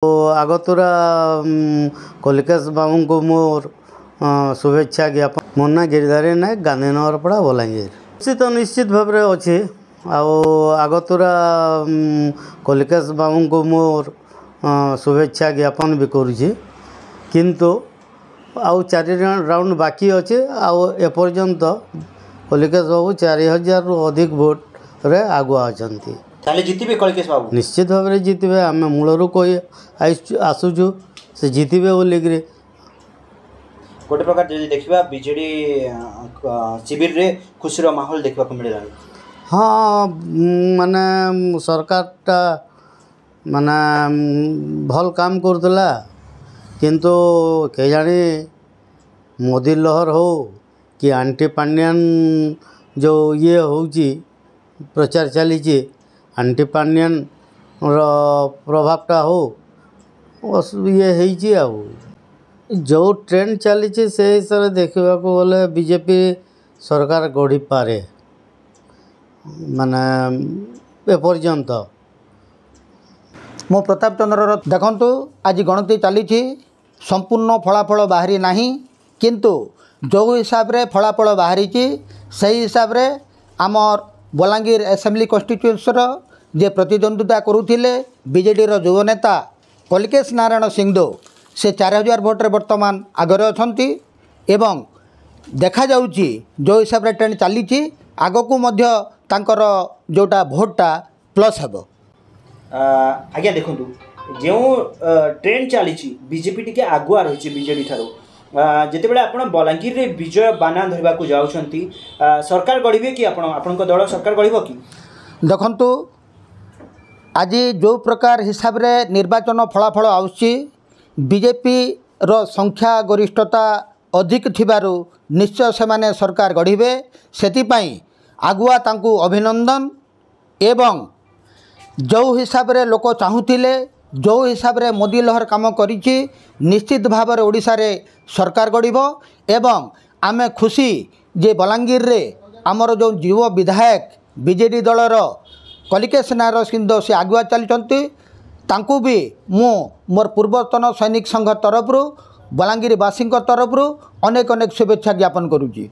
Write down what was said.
आगतुरा कलिकेश बाबू को मोर शुभेच्छा ज्ञापन। मो ना गिरिधारी नायक गांधीनगर पड़ा बलांगीर निश्चित भाव में अच्छे आगतुरा कलिकेश बाबू को मोर शुभेच्छा ज्ञापन भी करुँचे किंतु आउ 4 राउंड बाकी अच्छे एपर्यंत कलिकेश बाबू 4000 रु अधिक भोट रे आगुआ अच्छा जीतबे कलिकेश बाबू निश्चित भाव में जीतबे। आम मूलर कही आसुचु से जीतबे बोलिक गोटे प्रकार जब देखा बीजेडी शिविर रे खुशी माहौल देखा मिलला। हाँ माने सरकारटा माने भल काम करतला किंतु के जाने मोदी लहर हो कि आंटी पांड्यान जो ये होची प्रचार चली आंटी पांड्यान प्रभावटा हो ये होची जो ट्रेंड चली से हिसाब से देखा गले बीजेपी सरकार गढ़ी पारे माने एपर्यंत। मो प्रताप चंद्र देखु आज गणति चली संपूर्ण फलाफल बाहरी नाही किंतु जो हिसाब रे फलाफल बाहरी सही हिसाब रे आमर बलांगीर असेंबली कन्स्टिट्यूएंसी जे प्रतिद्वंद्विता करुथिले बीजेडी रो युव नेता कलिकेश नारायण सिंहदेव से 4000 भोट रे वर्तमान आगरे अछंती एवं देखा जाउची जो हिसाब रे ट्रेंड चली आगकू मध्य तांकर जोटा भोटटा प्लस हेबो। आज्ञा देखु जो ट्रेंड चली बीजेपी टी आगुआ रही बीजेडी ठार जितेबाला आप बलांगीर रे विजय बाना धरवा को जाउछंती सरकार गढ़े कि आपण दल सरकार गढ़ कि देखु आज जो प्रकार हिसाब रे निर्वाचन फलाफल आउची बीजेपी रो संख्या गरिष्ठता अधिक थिबारु निश्चय से माने सरकार गढ़े सेतिपाई आगुआ तांकु अभिनंदन एवं जो हिसाब रे लोक चाहूतिले जो हिसाब रे मोदी लहर काम करिछि निश्चित भाव में ओडिशा रे सरकार गढ़िबो एवं आमे खुशी जे बलांगीर रे आमर जो युव विधायक बीजेडी दलर कलिकेश नारायण सिंहदेव से आगुआ चलती तांकु भी मु मोर पूर्वतन सैनिक संघ तरफ बलांगीर वासी तरफ अनेक अनेक शुभेच्छा ज्ञापन करुछि।